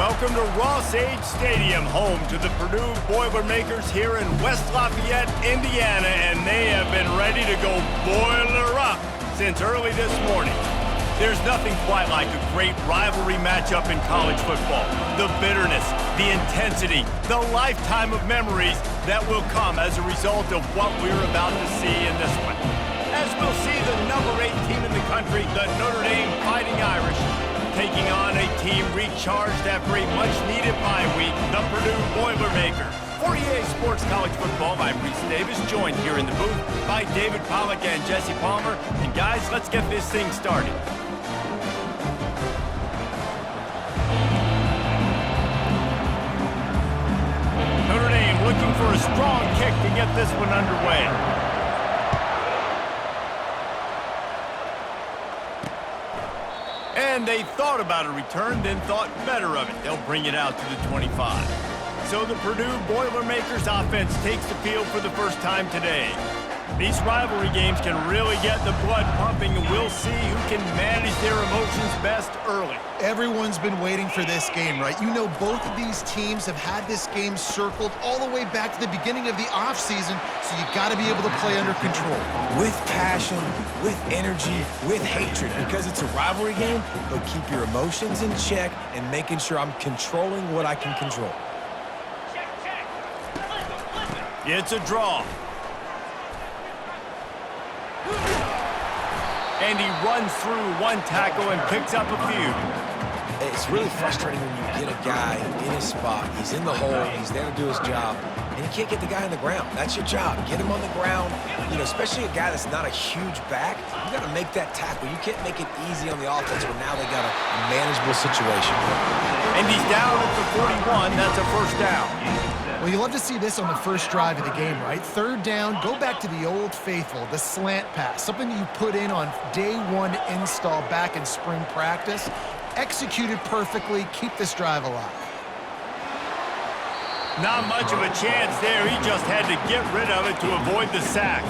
Welcome to Ross-Age Stadium, home to the Purdue Boilermakers here in West Lafayette, Indiana, and they have been ready to go boiler up since early this morning. There's nothing quite like a great rivalry matchup in college football. The bitterness, the intensity, the lifetime of memories that will come as a result of what we're about to see in this one. As we'll see the number 8 team in the country, the Notre Dame Fighting Irish, taking on a team recharged after a much-needed bye week, the Purdue Boilermakers. For EA Sports College Football, I'm Reese Davis, joined here in the booth by David Pollack and Jesse Palmer. And guys, let's get this thing started. Notre Dame looking for a strong kick to get this one underway. And they thought about a return, then thought better of it. They'll bring it out to the 25. So the Purdue Boilermakers offense takes the field for the first time today. These rivalry games can really get the blood pumping, and we'll see who can manage their emotions best early. Everyone's been waiting for this game, right? You know, both of these teams have had this game circled all the way back to the beginning of the offseason, so you got to be able to play under control. With passion, with energy, with hatred, because it's a rivalry game, but keep your emotions in check and making sure I'm controlling what I can control. It's a draw. And he runs through one tackle and picks up a few. It's really frustrating when you get a guy in his spot. He's in the hole. He's there to do his job. And you can't get the guy on the ground. That's your job. Get him on the ground. You know, especially a guy that's not a huge back. You got to make that tackle. You can't make it easy on the offense when now they got a manageable situation. And he's down at the 41. That's a first down. Well, you love to see this on the first drive of the game, right? Third down, go back to the old faithful, the slant pass, something you put in on day one install back in spring practice. Executed perfectly, keep this drive alive. Not much of a chance there. He just had to get rid of it to avoid the sack.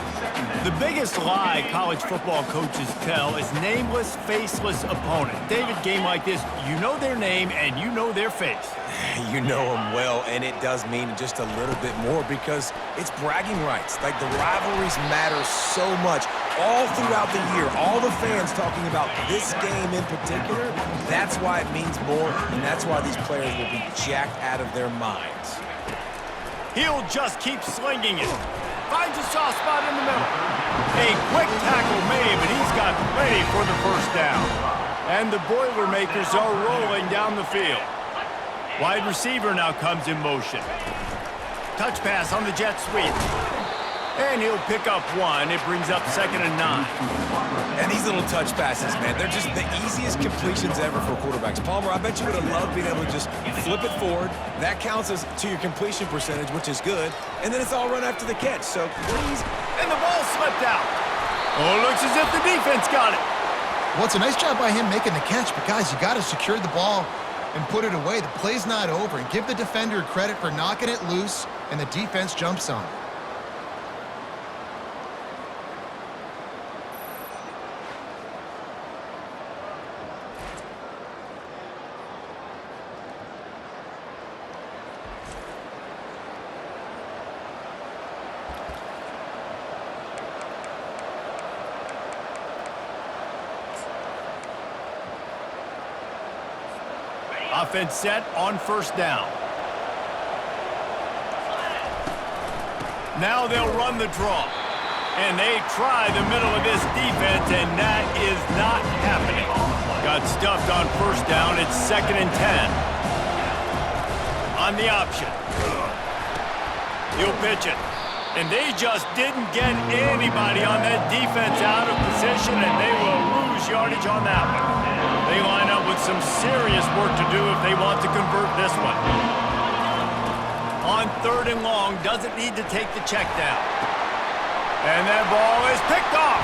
The biggest lie college football coaches tell is nameless, faceless opponent. David, game like this, you know their name and you know their face. You know them well, and it does mean just a little bit more because it's bragging rights. Like, the rivalries matter so much all throughout the year. All the fans talking about this game in particular, that's why it means more, and that's why these players will be jacked out of their minds. He'll just keep slinging it. Finds a soft spot in the middle. A quick tackle made, but he's got plenty for the first down. And the Boilermakers are rolling down the field. Wide receiver now comes in motion. Touch pass on the jet sweep. And he'll pick up one. It brings up 2nd and 9. And these little touch passes, man, they're just the easiest completions ever for quarterbacks. Palmer, I bet you would have loved being able to just flip it forward. That counts as to your completion percentage, which is good. And then it's all run after the catch. So please. And the ball slipped out. Oh, it looks as if the defense got it. Well, it's a nice job by him making the catch, but guys, you got to secure the ball and put it away. The play's not over. And give the defender credit for knocking it loose, and the defense jumps on it. Offense set on first down. Now they'll run the draw. And they try the middle of this defense, and that is not happening. Got stuffed on first down. It's 2nd and 10. On the option. He'll pitch it. And they just didn't get anybody on that defense out of position, and they will lose yardage on that one. They line up with some serious work to do if they want to convert this one. On 3rd and long, doesn't need to take the check down. And that ball is picked off.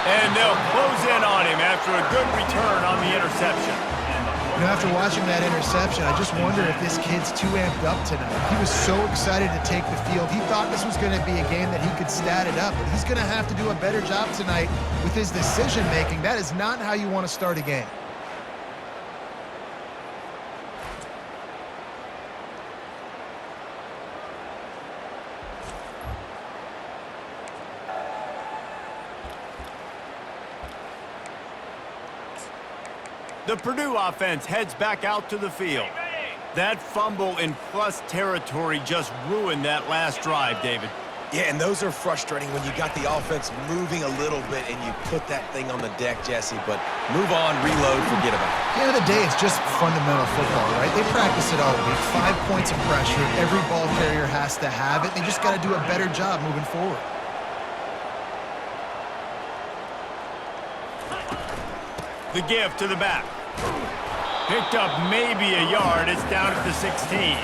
And they'll close in on him after a good return on the interception. You know, after watching that interception, I just wonder if this kid's too amped up tonight. He was so excited to take the field. He thought this was going to be a game that he could stat it up, but he's going to have to do a better job tonight with his decision-making. That is not how you want to start a game. The Purdue offense heads back out to the field. That fumble in plus territory just ruined that last drive, David. Yeah, and those are frustrating when you got the offense moving a little bit and you put that thing on the deck, Jesse. But move on, reload, forget about it. At the end of the day, it's just fundamental football, right? They practice it all week. 5 points of pressure. Every ball carrier has to have it. They just got to do a better job moving forward. The give to the back. Picked up maybe a yard. It's down at the 16.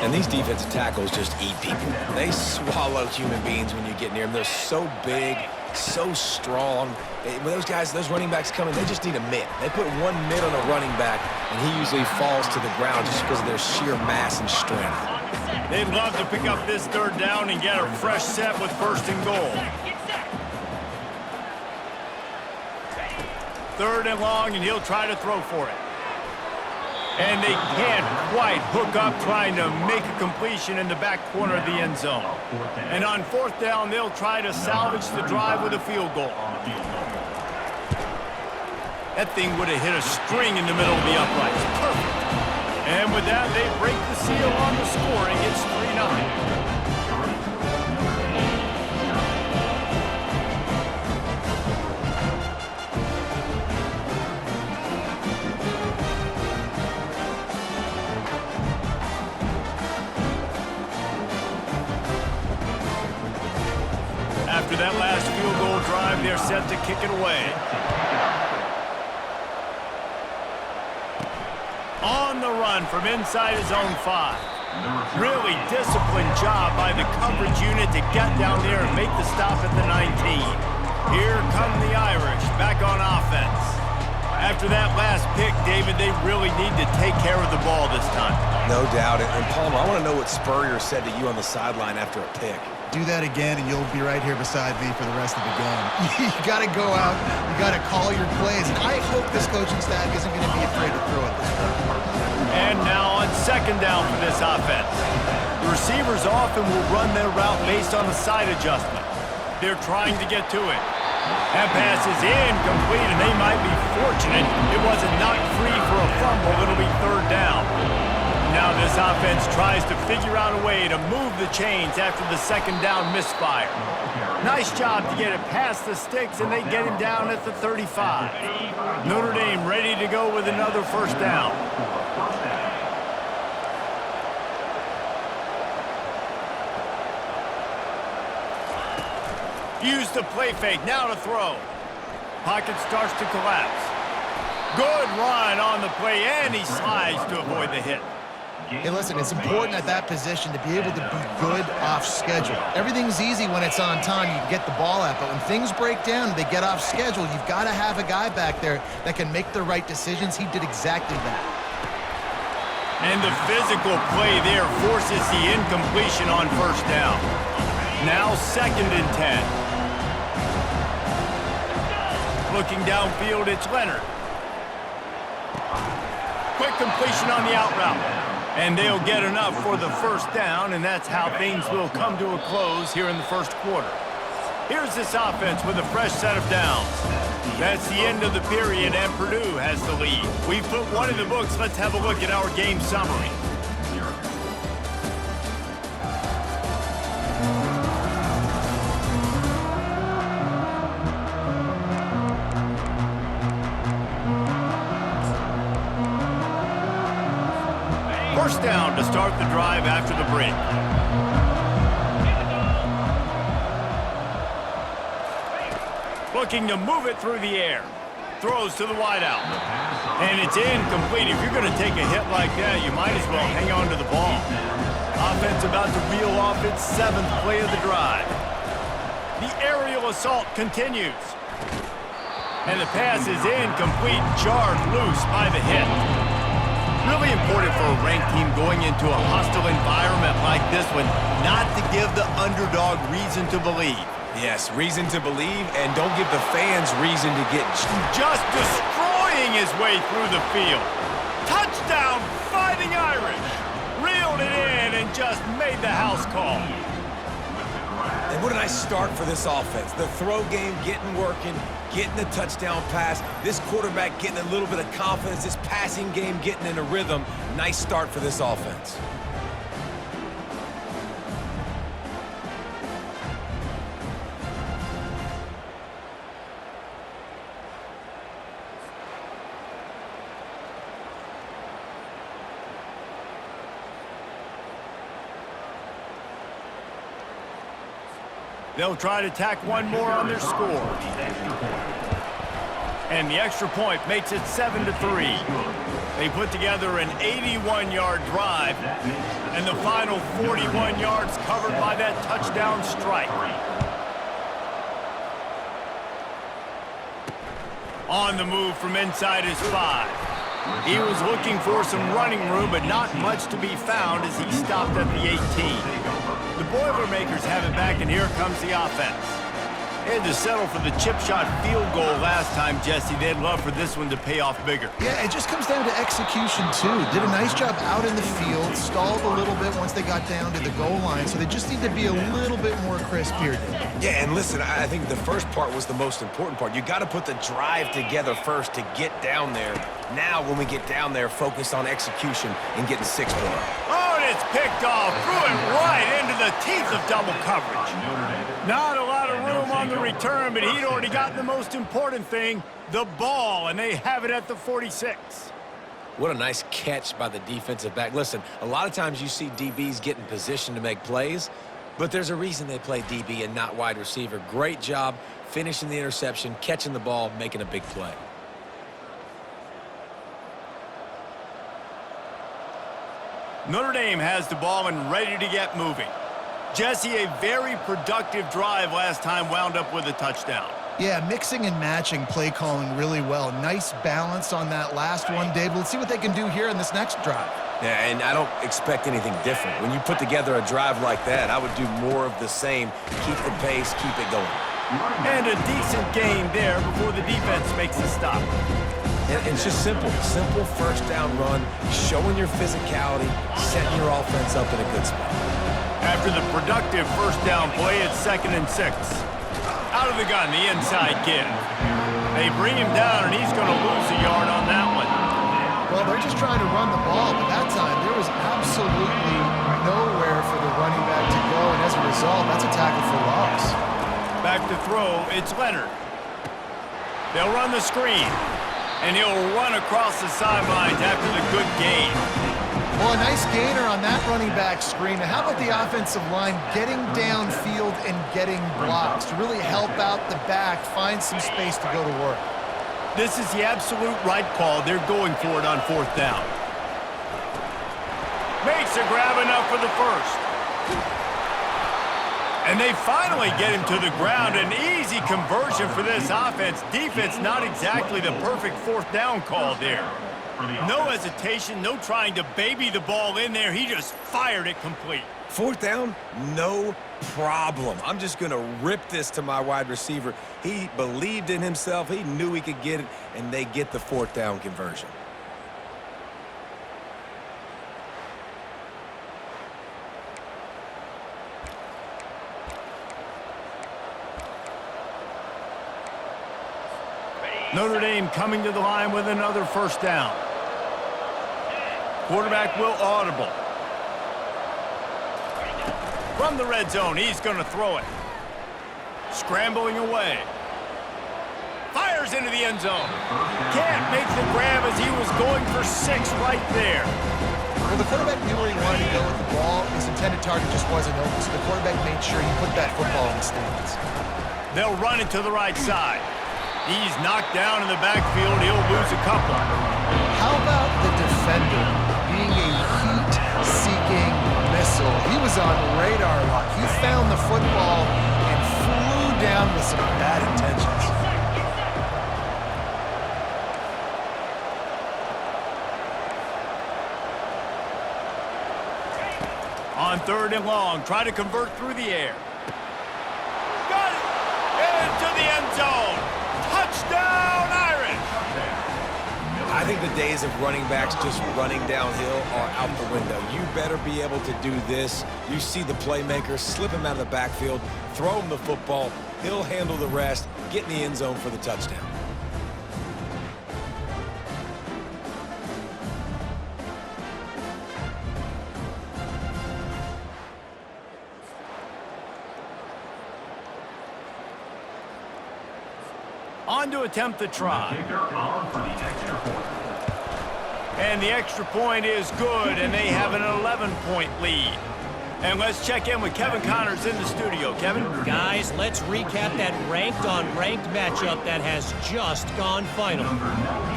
And these defensive tackles just eat people. They swallow human beings when you get near them. They're so big, so strong. When those guys, those running backs come in, they just need a mitt. They put one mitt on a running back, and he usually falls to the ground just because of their sheer mass and strength. They'd love to pick up this third down and get a fresh set with 1st and goal. 3rd and long, and he'll try to throw for it. And they can't quite hook up trying to make a completion in the back corner of the end zone. And on 4th down, they'll try to salvage the drive with a field goal. That thing would have hit a string in the middle of the uprights. Perfect. And with that, they break the seal on the scoring. It's 3-0. After that last field goal drive, they're set to kick it away. On the run from inside his own 5. Really disciplined job by the coverage unit to get down there and make the stop at the 19. Here come the Irish back on offense. After that last pick, David, they really need to take care of the ball this time. No doubt. And Palmer, I want to know what Spurrier said to you on the sideline after a pick. Do that again, and you'll be right here beside me for the rest of the game. You got to go out. You got to call your plays. And I hope this coaching staff isn't going to be afraid to throw it this way. And now on 2nd down for this offense. The receivers often will run their route based on a side adjustment. They're trying to get to it. That pass is incomplete, and they might be fortunate it wasn't knocked free for a fumble. It'll be 3rd down. Now this offense tries to figure out a way to move the chains after the 2nd down misfire. Nice job to get it past the sticks, and they get him down at the 35. Notre Dame ready to go with another 1st down. Use the play fake, now to throw. Pocket starts to collapse. Good run on the play, and he slides to avoid the hit. Hey, listen, it's important at that position to be able to be good off schedule. Everything's easy when it's on time. You can get the ball out, but when things break down and they get off schedule, you've got to have a guy back there that can make the right decisions. He did exactly that. And the physical play there forces the incompletion on 1st down. Now 2nd and 10. Looking downfield, it's Leonard. Quick completion on the out route. And they'll get enough for the 1st down, and that's how things will come to a close here in the 1st quarter. Here's this offense with a fresh set of downs. That's the end of the period, and Purdue has the lead. We've put one in the books. Let's have a look at our game summary. First down to start the drive after the break. Looking to move it through the air. Throws to the wideout. And it's incomplete. If you're going to take a hit like that, you might as well hang on to the ball. Offense about to reel off its 7th play of the drive. The aerial assault continues. And the pass is incomplete, jarred loose by the hit. Really important for a ranked team going into a hostile environment like this one not to give the underdog reason to believe. Yes, reason to believe, and don't give the fans reason to get... Just destroying his way through the field. Touchdown, Fighting Irish. Reeled it in and just made the house call. And What a nice start for this offense. The throw game getting working, getting the touchdown pass. This quarterback getting a little bit of confidence. This passing game getting in a rhythm. Nice start for this offense. They'll try to tack one more on their score. And the extra point makes it 7-3. They put together an 81-yard drive, and the final 41 yards covered by that touchdown strike. On the move from inside his 5. He was looking for some running room, but not much to be found as he stopped at the 18. The Boilermakers have it back, and here comes the offense. They had to settle for the chip shot field goal last time, Jesse. They'd love for this one to pay off bigger. Yeah, it just comes down to execution, too. Did a nice job out in the field, stalled a little bit once they got down to the goal line, so they just need to be a little bit more crisp here. Yeah, and listen, I think the first part was the most important part. You got to put the drive together first to get down there. Now, when we get down there, focus on execution and getting 6 points. Oh, and it's picked off. Threw it right into the teeth of double coverage. Not a lot of room on the return, but he'd already gotten the most important thing, the ball, and they have it at the 46. What a nice catch by the defensive back. Listen, a lot of times you see DBs get in position to make plays, but there's a reason they play DB and not wide receiver. Great job finishing the interception, catching the ball, making a big play. Notre Dame has the ball and ready to get moving. Jesse, a very productive drive last time wound up with a touchdown. Yeah, mixing and matching play calling really well. Nice balance on that last one, Dave. Let's see what they can do here in this next drive. Yeah, and I don't expect anything different. When you put together a drive like that, I would do more of the same. Keep the pace, keep it going. And a decent gain there before the defense makes a stop. And it's just simple first down run, showing your physicality, setting your offense up in a good spot. After the productive first down play, it's 2nd and 6. Out of the gun, the inside give. They bring him down, and he's going to lose a yard on that one. Well, they're just trying to run the ball, but that time there was absolutely nowhere for the running back to go, and as a result, that's a tackle for loss. Back to throw, it's Leonard. They'll run the screen, and he'll run across the sidelines after the good gain. Well, a nice gainer on that running back screen. Now, how about the offensive line getting downfield and getting blocks to really help out the back, find some space to go to work? This is the absolute right call. They're going for it on 4th down. Makes a grab enough for the first. And they finally get him to the ground. An easy conversion for this offense. Defense, not exactly the perfect 4th down call there. No hesitation, no trying to baby the ball in there. He just fired it complete. 4th down, no problem. I'm just going to rip this to my wide receiver. He believed in himself. He knew he could get it, and they get the 4th down conversion. Notre Dame coming to the line with another first down. Quarterback will audible. From the red zone, he's going to throw it. Scrambling away. Fires into the end zone. Can't make the grab as he was going for 6 right there. Well, the quarterback knew where he wanted to go with the ball. His intended target just wasn't open, so the quarterback made sure he put that football in the stands. They'll run it to the right side. He's knocked down in the backfield. He'll lose a couple. How about the defender being a heat-seeking missile? He was on radar lock. He found the football and flew down with some bad intentions. On 3rd and long, try to convert through the air. Got it! Into the end zone. Touchdown, Irish! I I think the days of running backs just running downhill are out the window. You better be able to do this. You see the playmaker, slip him out of the backfield, throw him the football, he'll handle the rest, get in the end zone for the touchdown. On to attempt the try. And the extra point is good, and they have an 11-point lead. And let's check in with Kevin Connors in the studio. Kevin? Guys, let's recap that ranked-on-ranked matchup that has just gone final.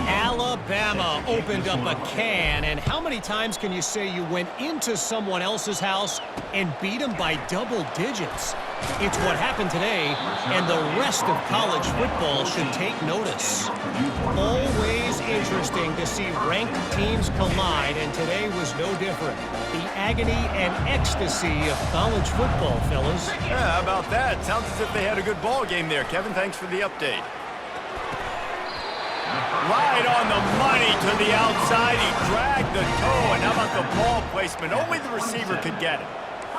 Alabama opened up a can, and how many times can you say you went into someone else's house and beat them by double digits? It's what happened today, and the rest of college football should take notice. Always interesting to see ranked teams collide, and today was no different. The agony and ecstasy of college football, fellas. Yeah, how about that? Sounds as if they had a good ball game there. Kevin, thanks for the update. Right on the money to the outside. He dragged the toe, and how about the ball placement? Only the receiver could get it.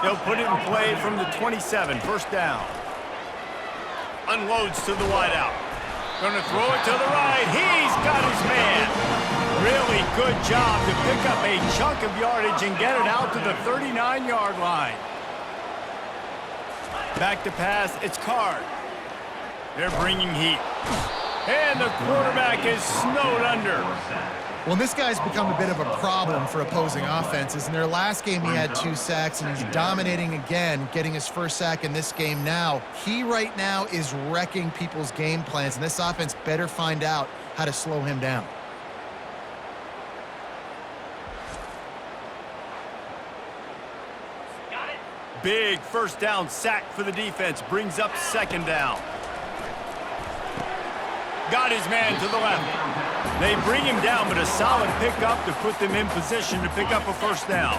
They'll put it in play from the 27, first down. Unloads to the wideout. Gonna throw it to the right. He's got his man. Really good job to pick up a chunk of yardage and get it out to the 39-yard line. Back to pass, it's Card. They're bringing heat. And the quarterback is snowed under. Well, this guy's become a bit of a problem for opposing offenses. In their last game, he had 2 sacks, and he's dominating again, getting his first sack in this game now. He right now is wrecking people's game plans, and this offense better find out how to slow him down. Big first down sack for the defense. Brings up second down. Got his man to the left. They bring him down, but a solid pickup to put them in position to pick up a first down.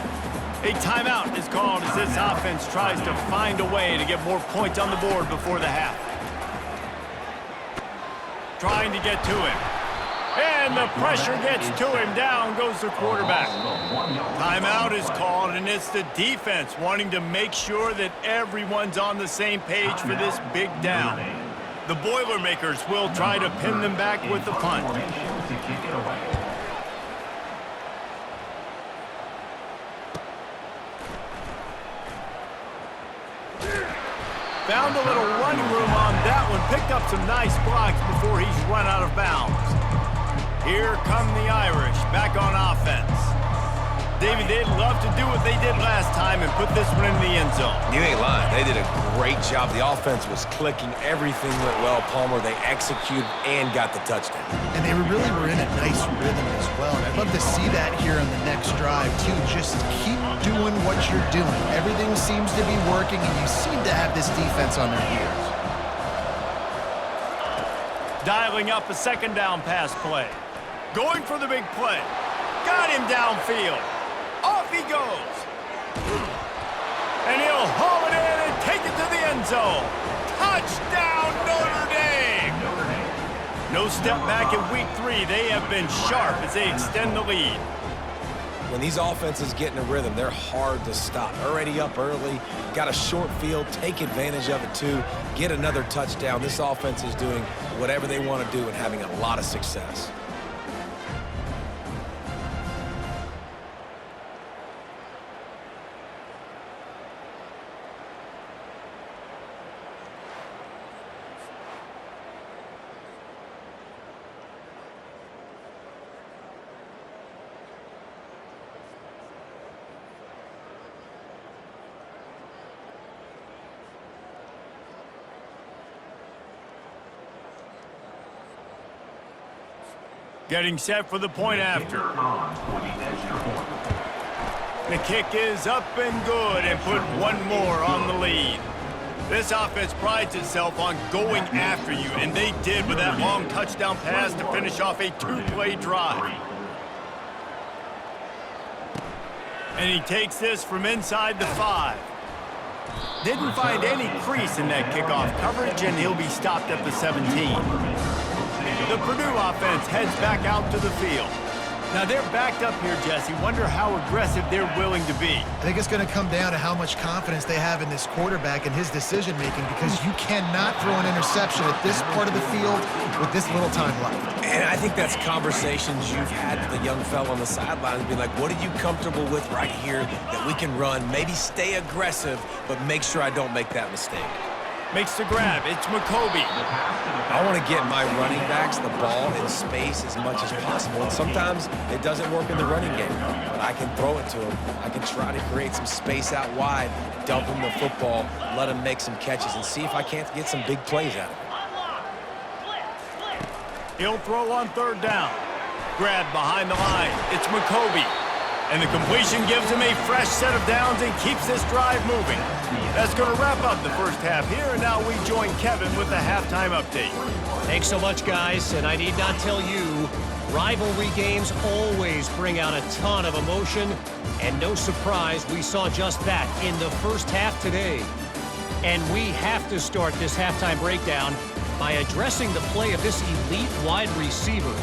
A timeout is called as this offense tries to find a way to get more points on the board before the half. Trying to get to him. And the pressure gets to him. Down goes the quarterback. Timeout is called, and it's the defense wanting to make sure that everyone's on the same page for this big down. The Boilermakers will try to pin them back with the punt. Found a little running room on that one. Picked up some nice blocks before he's run out of bounds. Here come the Irish back on offense. David, they'd love to do what they did last time and put this one in the end zone. You ain't lying. They did a great job. The offense was clicking. Everything went well, Palmer. They executed and got the touchdown. And they really were in a nice rhythm as well. And I'd love to see that here on the next drive, too. Just keep doing what you're doing. Everything seems to be working, and you seem to have this defense on their heels. Dialing up a second down pass play. Going for the big play. Got him downfield. Off he goes. And he'll haul it in and take it to the end zone. Touchdown, Notre Dame! No step back in week 3. They have been sharp as they extend the lead. When these offenses get in a rhythm, they're hard to stop. Already up early, got a short field, take advantage of it too, get another touchdown. This offense is doing whatever they want to do and having a lot of success. Getting set for the point after. The kick is up and good and put one more on the lead. This offense prides itself on going after you, and they did with that long touchdown pass to finish off a 2-play drive. And he takes this from inside the 5. Didn't find any crease in that kickoff coverage, and he'll be stopped at the 17. The Purdue offense heads back out to the field. Now they're backed up here, Jesse. Wonder how aggressive they're willing to be. I think it's going to come down to how much confidence they have in this quarterback and his decision-making, because you cannot throw an interception at this part of the field with this little time left. And I think that's conversations you've had with the young fella on the sidelines, being like, what are you comfortable with right here that we can run? Maybe stay aggressive, but make sure I don't make that mistake. Makes the grab. It's McCoby. I want to get my running backs the ball in space as much as possible. And sometimes it doesn't work in the running game, but I can throw it to them. I can try to create some space out wide, dump them the football, let them make some catches, and see if I can't get some big plays out of it. He'll throw on third down. Grab behind the line. It's McCoby. And the completion gives him a fresh set of downs and keeps this drive moving. That's going to wrap up the first half here, and now we join Kevin with the halftime update. Thanks so much, guys, and I need not tell you, rivalry games always bring out a ton of emotion, and no surprise, we saw just that in the first half today. And we have to start this halftime breakdown by addressing the play of this elite wide receiver.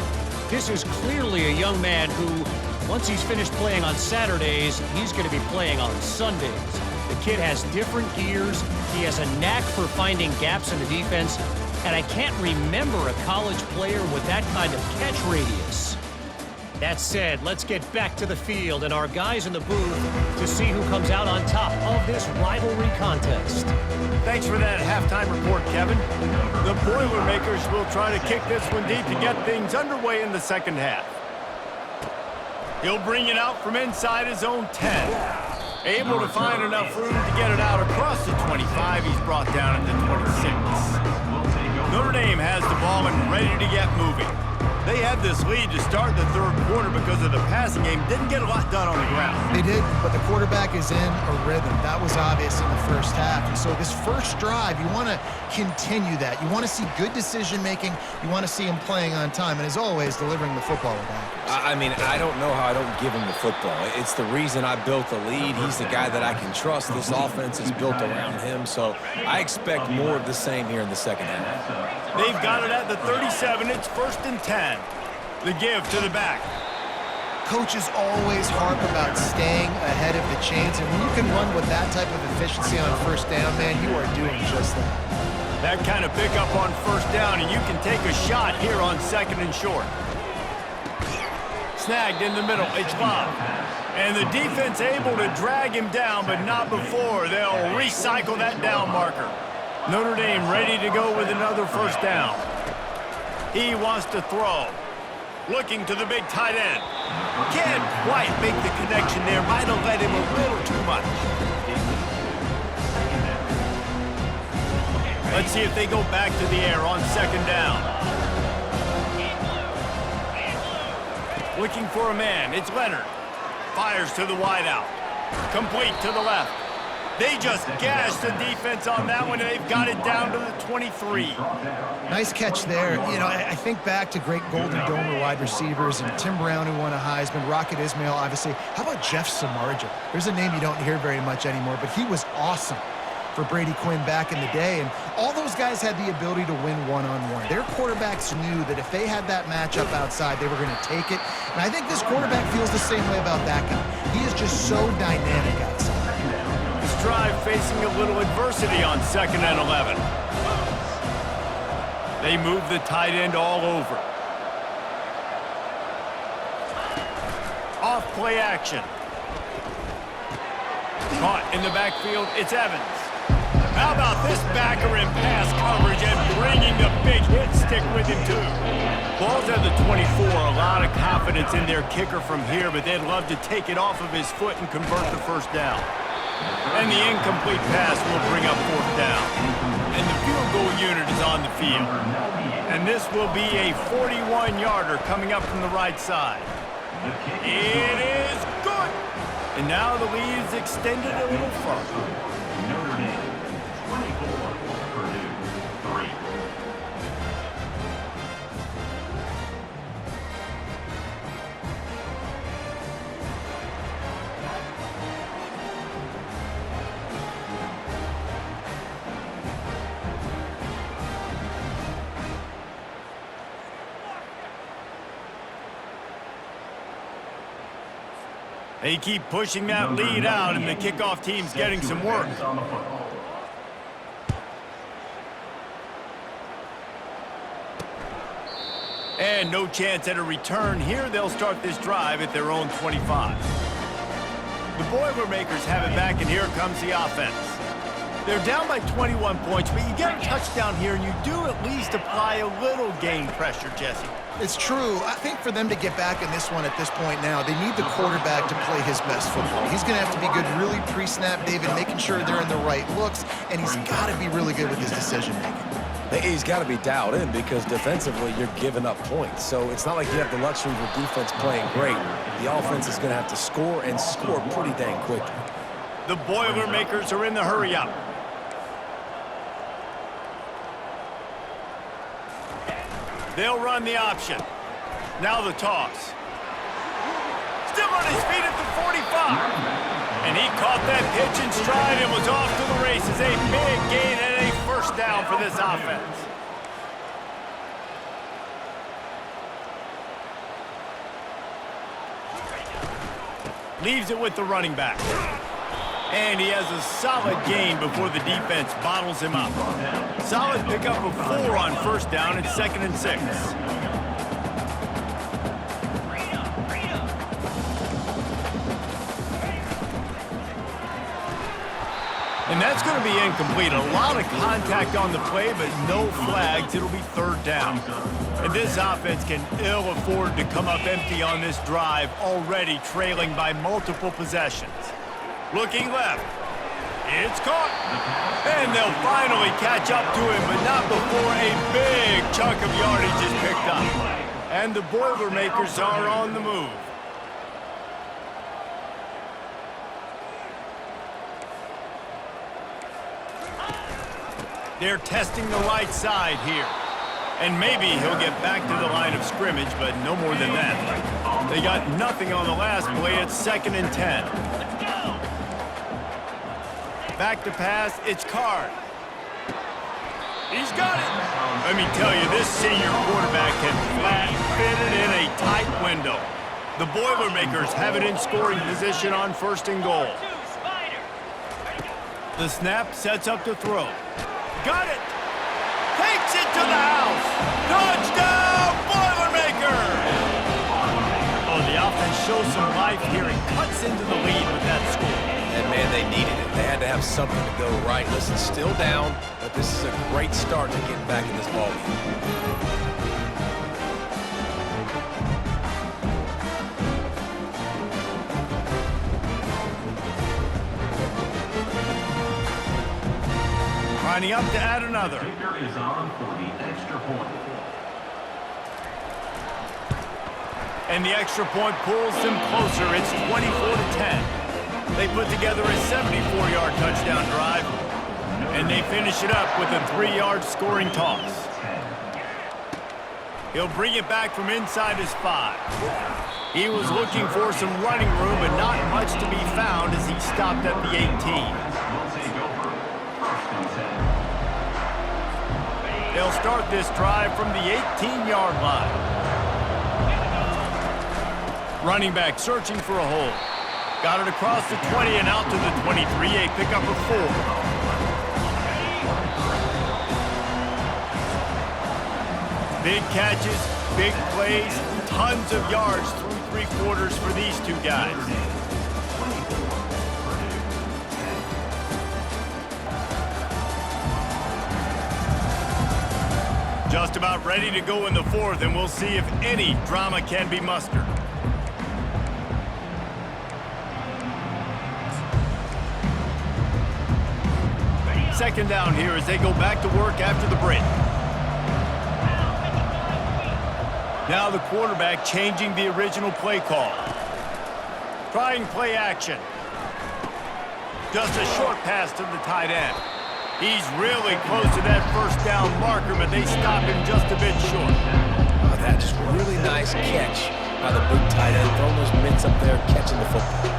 This is clearly a young man who, once he's finished playing on Saturdays, he's going to be playing on Sundays. The kid has different gears. He has a knack for finding gaps in the defense. And I can't remember a college player with that kind of catch radius. That said, let's get back to the field and our guys in the booth to see who comes out on top of this rivalry contest. Thanks for that halftime report, Kevin. The Boilermakers will try to kick this one deep to get things underway in the second half. He'll bring it out from inside his own 10. Able to find enough room to get it out across the 25. He's brought down at the 26. Notre Dame has the ball and ready to get moving. They had this lead to start the third quarter because of the passing game. Didn't get a lot done on the ground. They did, but the quarterback is in a rhythm. That was obvious in the first half. And so this first drive, you want to continue that. You want to see good decision-making. You want to see him playing on time. And as always, delivering the football with accuracy. I mean, I don't know how I don't give him the football. It's the reason I built the lead. He's the guy that I can trust. This offense is built around him. So I expect more of the same here in the second half. They've got it at the 37. It's 1st and 10. The give to the back. Coaches always harp about staying ahead of the chains, and when you can run with that type of efficiency on first down, man, you are doing just that. That kind of pickup on first down, and you can take a shot here on 2nd and short. Snagged in the middle. It's Bob. And the defense able to drag him down, but not before. They'll recycle that down marker. Notre Dame ready to go with another first down. He wants to throw. Looking to the big tight end. Can't quite make the connection there. Might have led him a little too much. Let's see if they go back to the air on 2nd down. Looking for a man. It's Leonard. Fires to the wideout. Complete to the left. They just gashed the defense on that one, and they've got it down to the 23. Nice catch there. You know, I think back to great Golden Domer wide receivers and Tim Brown, who won a Heisman, Rocket Ismail, obviously. How about Jeff Samardzija? There's a name you don't hear very much anymore, but he was awesome for Brady Quinn back in the day, and all those guys had the ability to win one-on-one. Their quarterbacks knew that if they had that matchup outside, they were going to take it, and I think this quarterback feels the same way about that guy. He is just so dynamic outside. This drive facing a little adversity on 2nd and 11. They move the tight end all over. Off play action. Caught in the backfield, it's Evans. How about this backer in pass coverage and bringing the big hit stick with him too. Ball's at the 24, a lot of confidence in their kicker from here, but they'd love to take it off of his foot and convert the first down. And the incomplete pass will bring up 4th down. And the field goal unit is on the field. And this will be a 41-yarder coming up from the right side. It is good. And now the lead is extended a little further. They keep pushing that lead out, and the kickoff team's getting some work. And no chance at a return here. They'll start this drive at their own 25. The Boilermakers have it back, and here comes the offense. They're down by 21 points, but you get a touchdown here, and you do at least apply a little game pressure, Jesse. It's true. I think for them to get back in this one at this point now, they need the quarterback to play his best football. He's going to have to be good really pre-snap, David, making sure they're in the right looks, and he's got to be really good with his decision-making. He's got to be dialed in because defensively you're giving up points. So it's not like you have the luxury of the defense playing great. The offense is going to have to score and score pretty dang quickly. The Boilermakers are in the hurry-up. They'll run the option. Now the toss. Still on his feet at the 45. And he caught that pitch in stride and was off to the races. A big gain and a first down for this offense. Leaves it with the running back. And he has a solid gain before the defense bottles him up. Solid pickup of 4 on first down. It's 2nd and 6. And that's going to be incomplete. A lot of contact on the play, but no flags. It'll be 3rd down. And this offense can ill afford to come up empty on this drive, already trailing by multiple possessions. Looking left. It's caught. And they'll finally catch up to him, but not before a big chunk of yardage is picked up. And the Boilermakers are on the move. They're testing the right side here. And maybe he'll get back to the line of scrimmage, but no more than that. They got nothing on the last play. It's 2nd and 10. Back to pass. It's Card. He's got it. Let me tell you, this senior quarterback can flat fit it in a tight window. The Boilermakers have it in scoring position on 1st and goal. The snap sets up the throw. Got it. Takes it to the house. Touchdown, Boilermakers! Oh, the offense shows some life here and cuts into the lead with that score. And, man, they needed it. They had to have something to go right. Listen, still down, but this is a great start to getting back in this ballgame. Lining up to add another. Kicker is on for the extra point. And the extra point pulls them closer. It's 24-10. They put together a 74-yard touchdown drive, and they finish it up with a 3-yard scoring toss. He'll bring it back from inside his 5. He was looking for some running room, but not much to be found as he stopped at the 18. They'll start this drive from the 18-yard line. Running back searching for a hole. Got it across the 20 and out to the 23, a pickup of 4. Big catches, big plays, tons of yards through 3 quarters for these two guys. Just about ready to go in the 4th, and we'll see if any drama can be mustered. Second down here as they go back to work after the break. Now the quarterback changing the original play call. Trying play action. Just a short pass to the tight end. He's really close to that first down marker, but they stop him just a bit short. Oh, that's really nice catch by the big tight end, throwing those mitts up there, catching the football.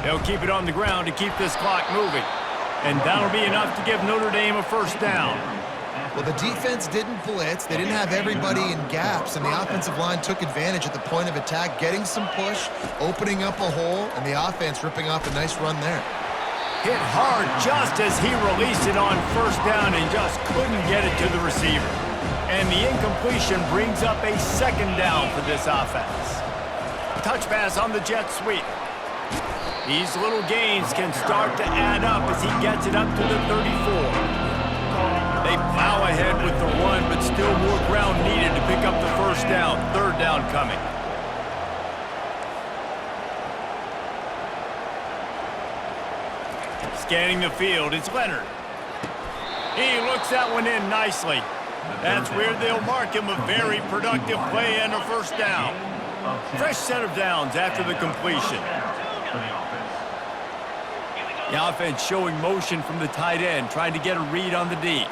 They'll keep it on the ground to keep this clock moving. And that'll be enough to give Notre Dame a first down. Well, the defense didn't blitz. They didn't have everybody in gaps, and the offensive line took advantage at the point of attack, getting some push, opening up a hole, and the offense ripping off a nice run there. Hit hard just as he released it on first down and just couldn't get it to the receiver. And the incompletion brings up a second down for this offense. Touch pass on the jet sweep. These little gains can start to add up as he gets it up to the 34. They plow ahead with the run, but still more ground needed to pick up the first down. Third down coming. Scanning the field, it's Leonard. He looks that one in nicely. That's where they'll mark him a very productive play and a first down. Fresh set of downs after the completion. The offense showing motion from the tight end, trying to get a read on the D.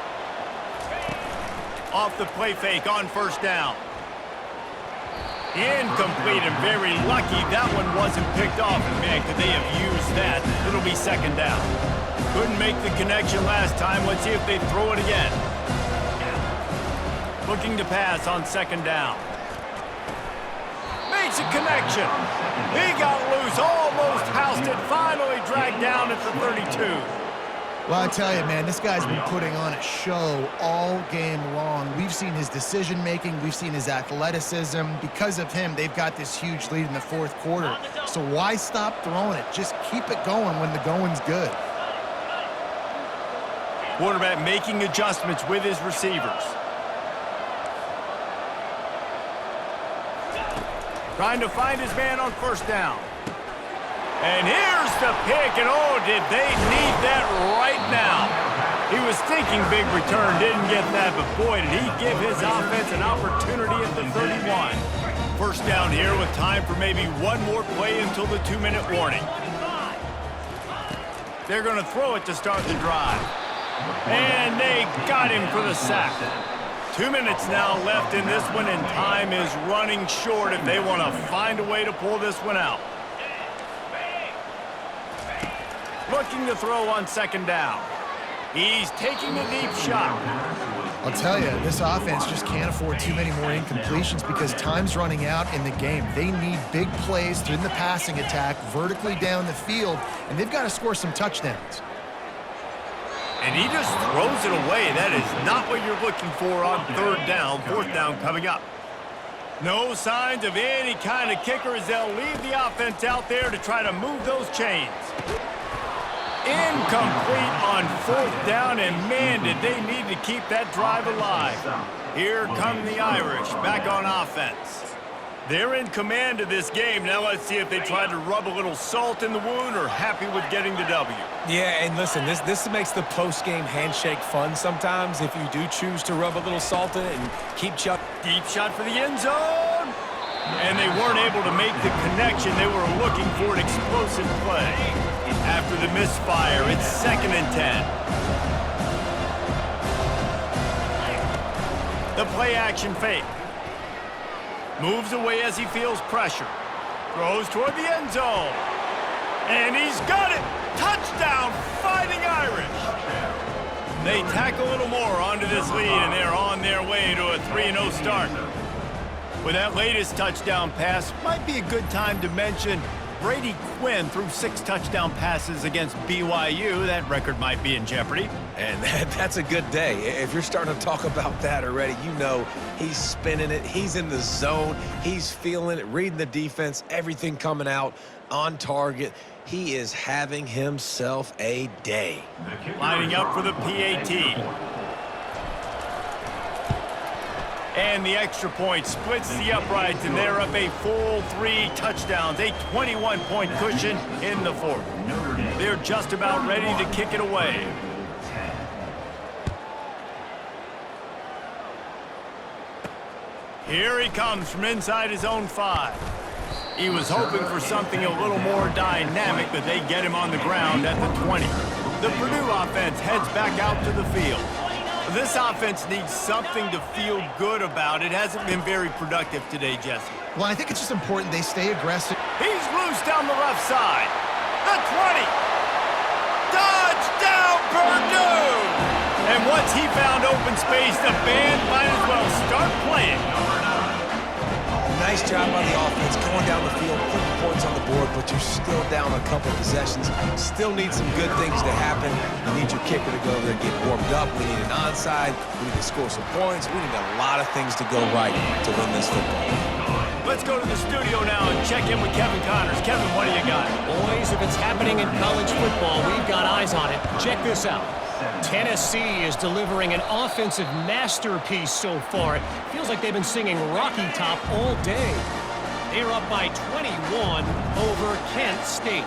Off the play fake on first down. Incomplete and very lucky that one wasn't picked off. And man, could they have used that? It'll be second down. Couldn't make the connection last time. Let's see if they throw it again. Looking to pass on second down. Makes a connection. He got loose, almost housed it, finally dragged down at the 32. Well, I tell you, man, this guy's been putting on a show all game long. We've seen his decision-making. We've seen his athleticism. Because of him, they've got this huge lead in the fourth quarter. So why stop throwing it? Just keep it going when the going's good. Quarterback making adjustments with his receivers. Trying to find his man on first down. And here's the pick, and oh, did they need that right now. He was thinking big return, didn't get that, but boy, did he give his offense an opportunity at the 31. First down here with time for maybe one more play until the 2-minute warning. They're going to throw it to start the drive. And they got him for the sack. 2 minutes now left in this one, and time is running short if they want to find a way to pull this one out. Looking to throw on second down. He's taking a deep shot. I'll tell you, this offense just can't afford too many more incompletions because time's running out in the game. They need big plays through the passing attack, vertically down the field, and they've got to score some touchdowns. And he just throws it away. That is not what you're looking for on third down. Fourth down coming up. No signs of any kind of kicker as they'll leave the offense out there to try to move those chains. Incomplete on fourth down, and man, did they need to keep that drive alive. Here come the Irish back on offense. They're in command of this game. Now let's see if they try to rub a little salt in the wound or happy with getting the W. Yeah, and listen, this makes the post-game handshake fun sometimes if you do choose to rub a little salt in it and keep Chuck. Deep shot for the end zone. And they weren't able to make the connection. They were looking for an explosive play. After the misfire, it's 2nd and 10. The play action fake. Moves away as he feels pressure. Throws toward the end zone. And he's got it. Touchdown, Fighting Irish. They tack a little more onto this lead, and they're on their way to a 3-0 start. With that latest touchdown pass, might be a good time to mention Brady Quinn threw 6 touchdown passes against BYU. That record might be in jeopardy. And that's a good day. If you're starting to talk about that already, you know he's spinning it. He's in the zone. He's feeling it, reading the defense, everything coming out on target. He is having himself a day. Lining up for the PAT. And the extra point splits the uprights, and they're up a full 3 touchdowns, a 21-point cushion in the fourth. They're just about ready to kick it away. Here he comes from inside his own 5. He was hoping for something a little more dynamic, but they get him on the ground at the 20. The Purdue offense heads back out to the field. This offense needs something to feel good about. It hasn't been very productive today, Jesse. Well, I think it's just important they stay aggressive. He's loose down the left side. The 20. Touchdown, Purdue! And once he found open space, the band might as well start playing. Nice job by the offense, going down the field, putting points on the board, but you're still down a couple possessions. Still need some good things to happen. You need your kicker to go over there and get warmed up. We need an onside. We need to score some points. We need a lot of things to go right to win this football. Let's go to the studio now and check in with Kevin Connors. Kevin, what do you got? Boys, if it's happening in college football, we've got eyes on it. Check this out. Tennessee is delivering an offensive masterpiece so far. It feels like they've been singing Rocky Top all day. They're up by 21 over Kent State.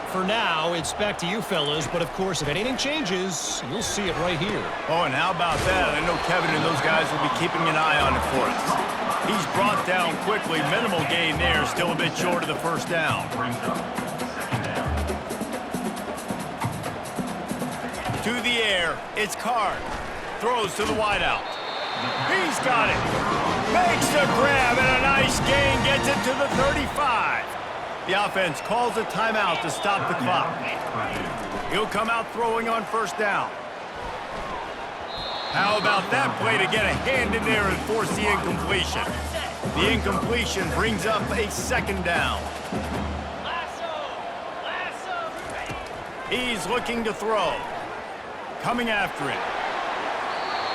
For now, it's back to you fellas, but of course, if anything changes, you'll see it right here. Oh, and how about that? I know Kevin and those guys will be keeping an eye on it for us. He's brought down quickly. Minimal gain there, still a bit short of the first down. To the air, it's Card. Throws to the wideout. He's got it. Makes the grab and a nice gain, gets it to the 35. The offense calls a timeout to stop the clock. He'll come out throwing on first down. How about that play to get a hand in there and force the incompletion? The incompletion brings up a second down. He's looking to throw. Coming after it.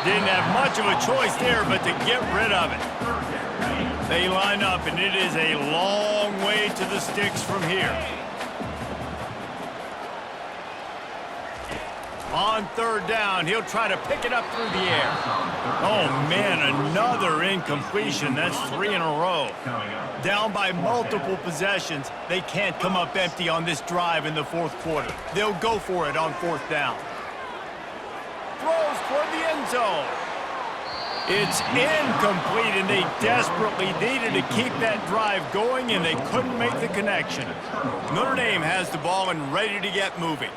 Didn't have much of a choice there, but to get rid of it. They line up, and it is a long way to the sticks from here. On third down, he'll try to pick it up through the air. Oh, man, another incompletion. That's 3 in a row. Down by multiple possessions, they can't come up empty on this drive in the fourth quarter. They'll go for it on fourth down. Throws toward the end zone. It's incomplete, and they desperately needed to keep that drive going, and they couldn't make the connection. Notre Dame has the ball and ready to get moving.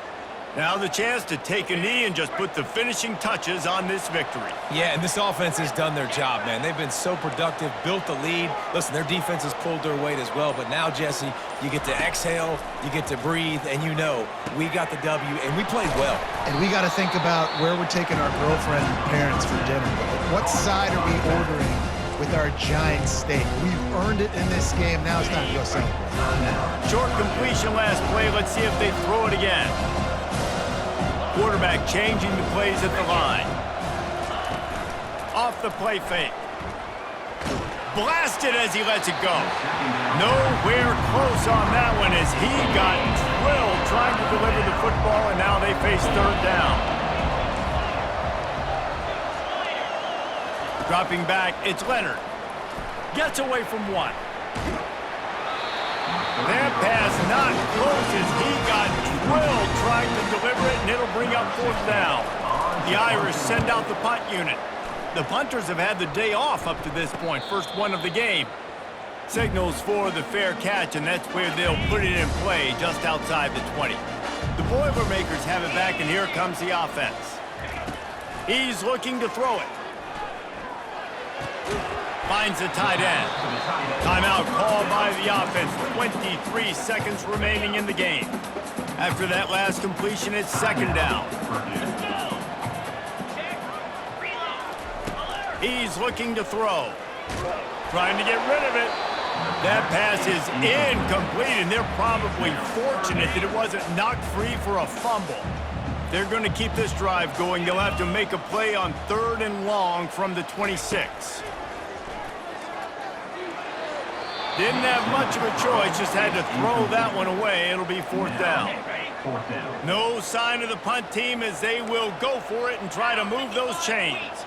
Now the chance to take a knee and just put the finishing touches on this victory. Yeah, and this offense has done their job, man. They've been so productive, built the lead. Listen, their defense has pulled their weight as well, but now, Jesse, you get to exhale, you get to breathe, and you know we got the W, and we played well. And we got to think about where we're taking our girlfriend and parents for dinner. What side are we ordering with our giant steak? We've earned it in this game. Now it's time to go celebrate. Short completion last play. Let's see if they throw it again. Quarterback changing the plays at the line. Off the play fake. Blasted as he lets it go. Nowhere close on that one as he got drilled trying to deliver the football, and now they face third down. Dropping back, it's Leonard. Gets away from one. That pass not close as he got drilled trying to deliver it, and it'll bring up fourth down. The Irish send out the punt unit. The punters have had the day off up to this point, first one of the game. Signals for the fair catch, and that's where they'll put it in play just outside the 20. The Boilermakers have it back, and here comes the offense. He's looking to throw it. Finds the tight end. Timeout called by the offense. 23 seconds remaining in the game. After that last completion, it's second down. He's looking to throw. Trying to get rid of it. That pass is incomplete, and they're probably fortunate that it wasn't knocked free for a fumble. They're going to keep this drive going. They'll have to make a play on third and long from the 26. Didn't have much of a choice, just had to throw that one away. It'll be fourth down. No sign of the punt team as they will go for it and try to move those chains.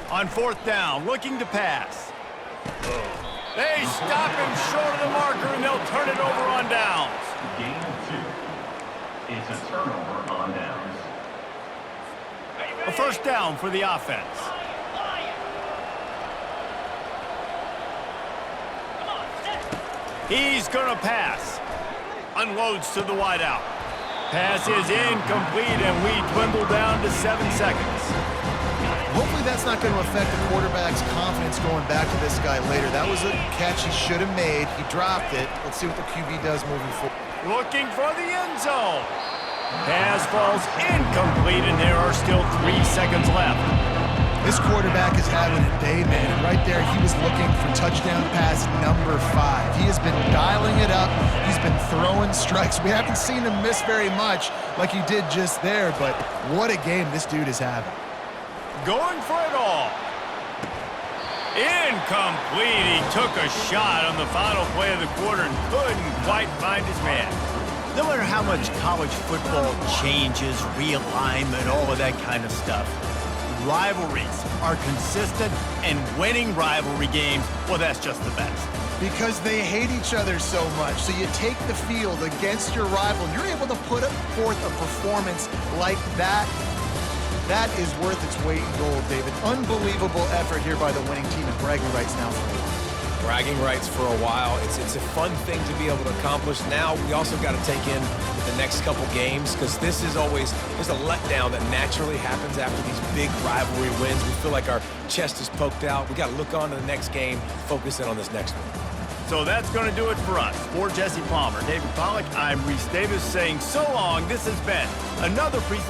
On fourth down, looking to pass. They stop him short of the marker, and they'll turn it over on downs. Gain of 2. It's a turnover on downs. A first down for the offense. He's going to pass. Unloads to the wideout. Pass is incomplete, and we dwindle down to 7 seconds. Hopefully that's not going to affect the quarterback's confidence going back to this guy later. That was a catch he should have made. He dropped it. Let's see what the QB does moving forward. Looking for the end zone. Pass falls incomplete, and there are still 3 seconds left. This quarterback is having a day, man. And right there, he was looking for touchdown pass number 5. He has been dialing it up. He's been throwing strikes. We haven't seen him miss very much like he did just there, but what a game this dude is having. Going for it all. Incomplete. He took a shot on the final play of the quarter and couldn't quite find his man. No matter how much college football changes, realignment, all of that kind of stuff, rivalries are consistent, and winning rivalry games, well, that's just the best. Because they hate each other so much. So you take the field against your rival, and you're able to put forth a performance like that. That is worth its weight in gold, David. Unbelievable effort here by the winning team, and bragging rights now for a while. Bragging rights for a while. It's a fun thing to be able to accomplish. Now we also got to take in the next couple games, because this is always, there's a letdown that naturally happens after these big rivalry wins. We feel like our chest is poked out. We got to look on to the next game, focus in on this next one. So that's going to do it for us. For Jesse Palmer, David Pollack, I'm Reese Davis saying so long. This has been another presentation.